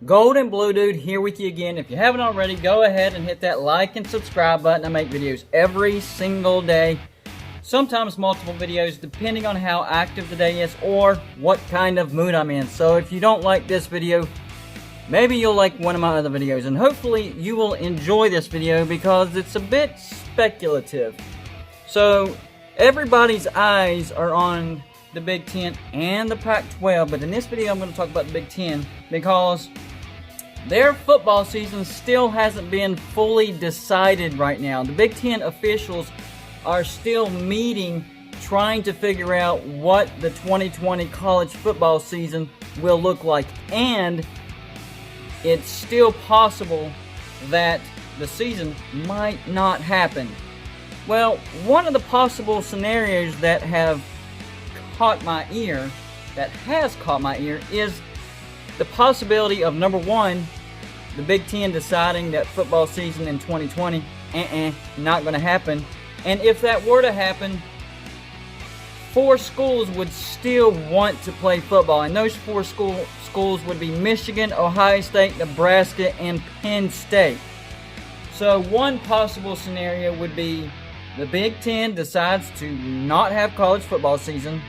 Gold and Blue Dude here with you again. If you haven't already, go ahead and hit that like and subscribe button. I make videos every single day, sometimes multiple videos depending on how active the day is or what kind of mood I'm in. So if you don't like this video, maybe you'll like one of my other videos, and hopefully you will enjoy this video because it's a bit speculative. So everybody's eyes are on the Big Ten and the Pac-12, but in this video I'm going to talk about the Big Ten because their football season still hasn't been fully decided right now. The Big Ten officials are still meeting, trying to figure out what the 2020 college football season will look like, and it's still possible that the season might not happen. Well, one of the possible scenarios that has caught my ear is the possibility of, number one, the Big Ten deciding that football season in 2020, not going to happen. And if that were to happen, 4 schools would still want to play football. And those 4 schools would be Michigan, Ohio State, Nebraska, and Penn State. So one possible scenario would be the Big Ten decides to not have college football season,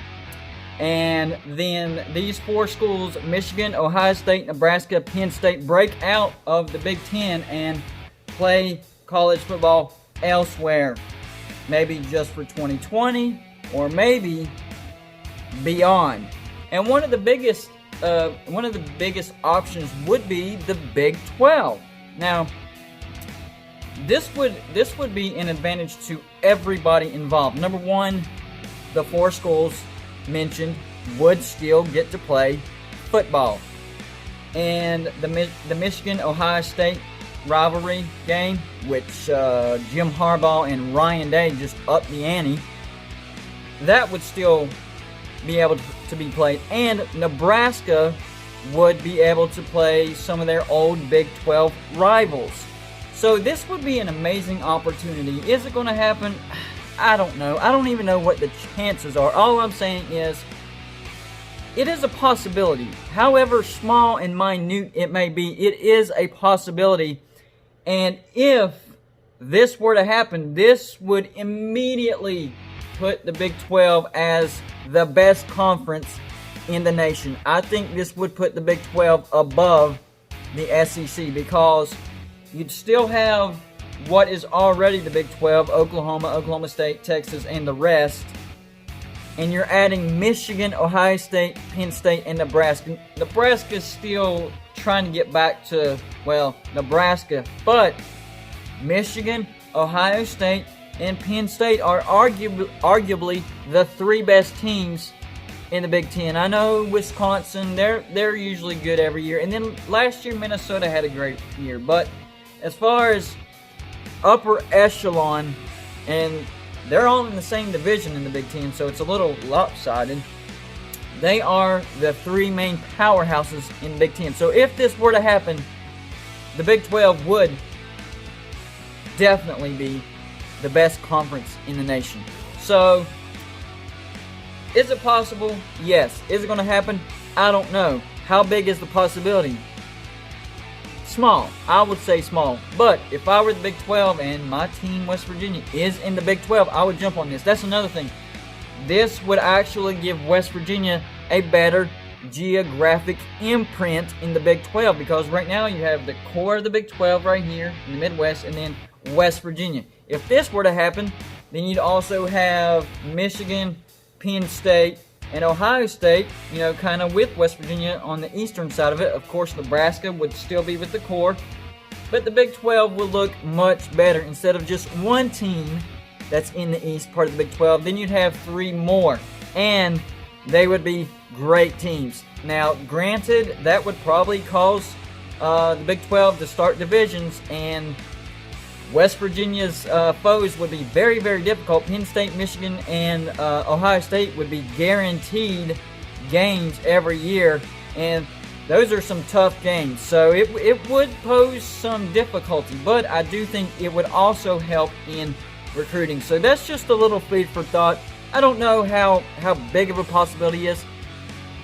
and then these 4 schools, Michigan, Ohio State, Nebraska, Penn State, break out of the Big Ten and play college football elsewhere. Maybe just for 2020, or maybe beyond. And one of the biggest options would be the Big 12. Now, this would be an advantage to everybody involved. Number one, the 4 schools mentioned would still get to play football, and the Michigan-Ohio State rivalry game, which Jim Harbaugh and Ryan Day just upped the ante, that would still be able to be played, and Nebraska would be able to play some of their old Big 12 rivals. So this would be an amazing opportunity. Is it going to happen? I don't know. I don't even know what the chances are. All I'm saying is, it is a possibility. However small and minute it may be, it is a possibility. And if this were to happen, this would immediately put the Big 12 as the best conference in the nation. I think this would put the Big 12 above the SEC because you'd still have what is already the Big 12, Oklahoma, Oklahoma State, Texas, and the rest. And you're adding Michigan, Ohio State, Penn State, and Nebraska. Nebraska's still trying to get back to, well, Nebraska. But Michigan, Ohio State, and Penn State are arguably the 3 best teams in the Big Ten. I know Wisconsin, they're usually good every year. And then last year, Minnesota had a great year. But as far as upper echelon, and they're all in the same division in the Big Ten, so it's a little lopsided. They are the 3 main powerhouses in the Big Ten. So if this were to happen, the Big 12 would definitely be the best conference in the nation. So, is it possible? Yes. Is it going to happen? I don't know. How big is the possibility? Small. I would say small. But if I were the Big 12 and my team, West Virginia, is in the Big 12, I would jump on this. That's another thing. This would actually give West Virginia a better geographic imprint in the Big 12, because right now you have the core of the Big 12 right here in the Midwest, and then West Virginia. If this were to happen, then you'd also have Michigan, Penn State, and Ohio State, kind of with West Virginia on the eastern side of it. Of course, Nebraska would still be with the core, but the Big 12 would look much better. Instead of just one team that's in the east part of the Big 12, then you'd have 3 more, and they would be great teams. Now, granted, that would probably cause the Big 12 to start divisions, and West Virginia's foes would be very, very difficult. Penn State, Michigan, and Ohio State would be guaranteed games every year, and those are some tough games. So it would pose some difficulty, but I do think it would also help in recruiting. So that's just a little food for thought. I don't know how big of a possibility it is.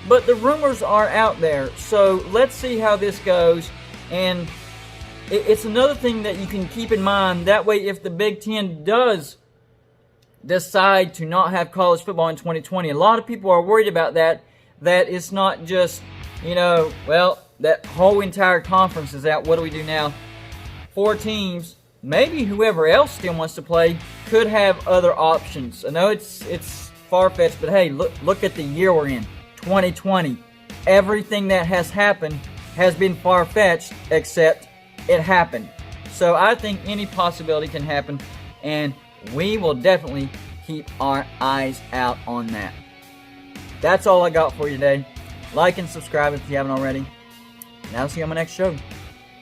but the rumors are out there. So let's see how this goes. And it's another thing that you can keep in mind. That way, if the Big Ten does decide to not have college football in 2020, a lot of people are worried about that. That it's not just, well, that whole entire conference is out. What do we do now? 4 teams, maybe whoever else still wants to play, could have other options. I know it's far-fetched, but hey, look at the year we're in, 2020. Everything that has happened has been far-fetched, except it happened. So I think any possibility can happen, and we will definitely keep our eyes out on that. That's all I got for you today. Like and subscribe if you haven't already. And I'll see you on my next show.